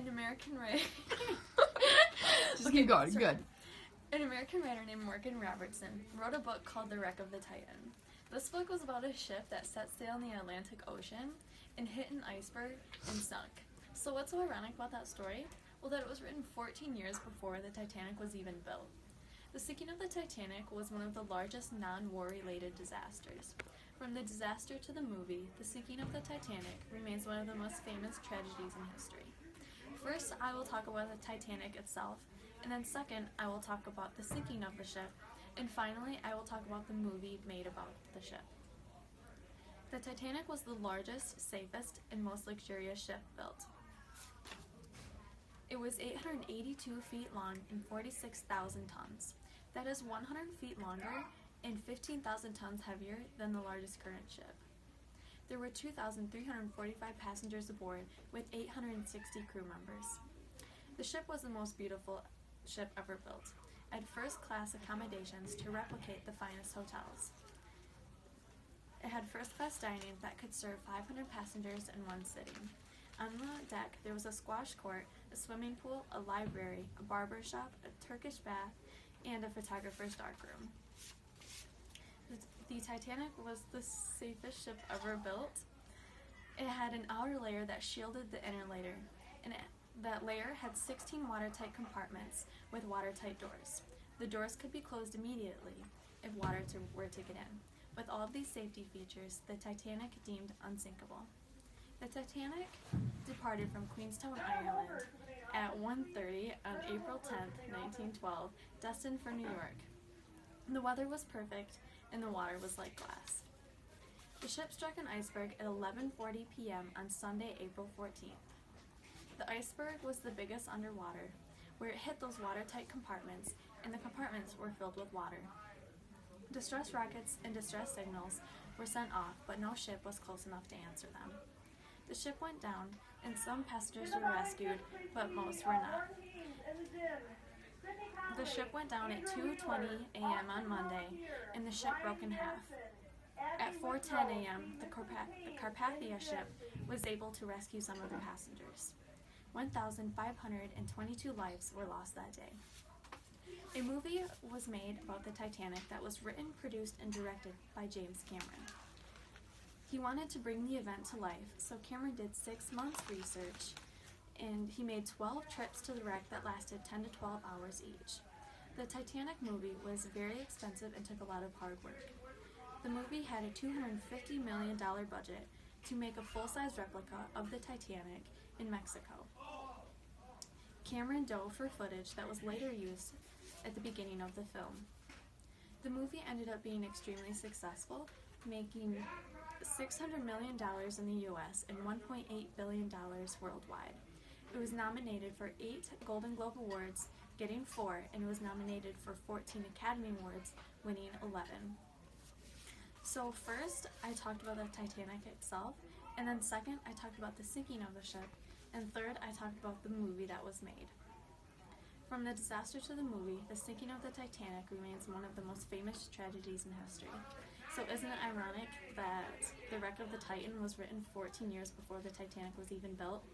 An American writer. Just keep going. Good. An American writer named Morgan Robertson wrote a book called The Wreck of the Titan. This book was about a ship that set sail in the Atlantic Ocean and hit an iceberg and sunk. So what's so ironic about that story? Well, that it was written 14 years before the Titanic was even built. The sinking of the Titanic was one of the largest non-war related disasters. From the disaster to the movie, the sinking of the Titanic remains one of the most famous tragedies in history. First, I will talk about the Titanic itself, and then second, I will talk about the sinking of the ship, and finally, I will talk about the movie made about the ship. The Titanic was the largest, safest, and most luxurious ship built. It was 882 feet long and 46,000 tons. That is 100 feet longer and 15,000 tons heavier than the largest current ship. There were 2,345 passengers aboard with 860 crew members. The ship was the most beautiful ship ever built. It had first-class accommodations to replicate the finest hotels. It had first-class dining that could serve 500 passengers in one sitting. On the deck, there was a squash court, a swimming pool, a library, a barber shop, a Turkish bath, and a photographer's darkroom. The Titanic was the safest ship ever built. It had an outer layer that shielded the inner layer, and that layer had 16 watertight compartments with watertight doors. The doors could be closed immediately if water were to get in. With all of these safety features, the Titanic deemed unsinkable. The Titanic departed from Queenstown, Ireland at 1:30 on April 10, 1912, destined for New York. The weather was perfect and the water was like glass. The ship struck an iceberg at 11:40 p.m. on Sunday, April 14th. The iceberg was the biggest underwater, where it hit those watertight compartments, and the compartments were filled with water. Distress rockets and distress signals were sent off, but no ship was close enough to answer them. The ship went down, and some passengers were rescued, but most were not. The ship went down at 2:20 a.m. on Monday, and the ship broke in half. At 4:10 a.m., the Carpathia ship was able to rescue some of the passengers. 1,522 lives were lost that day. A movie was made about the Titanic that was written, produced, and directed by James Cameron. He wanted to bring the event to life, so Cameron did 6 months research, and he made 12 trips to the wreck that lasted 10 to 12 hours each. The Titanic movie was very expensive and took a lot of hard work. The movie had a $250 million budget to make a full-size replica of the Titanic in Mexico. Cameron dove for footage that was later used at the beginning of the film. The movie ended up being extremely successful, making $600 million in the US and $1.8 billion worldwide. It was nominated for 8 Golden Globe Awards, getting 4, and it was nominated for 14 Academy Awards, winning 11. So first, I talked about the Titanic itself, and then second, I talked about the sinking of the ship, and third, I talked about the movie that was made. From the disaster to the movie, the sinking of the Titanic remains one of the most famous tragedies in history. So isn't it ironic that The Wreck of the Titan was written 14 years before the Titanic was even built?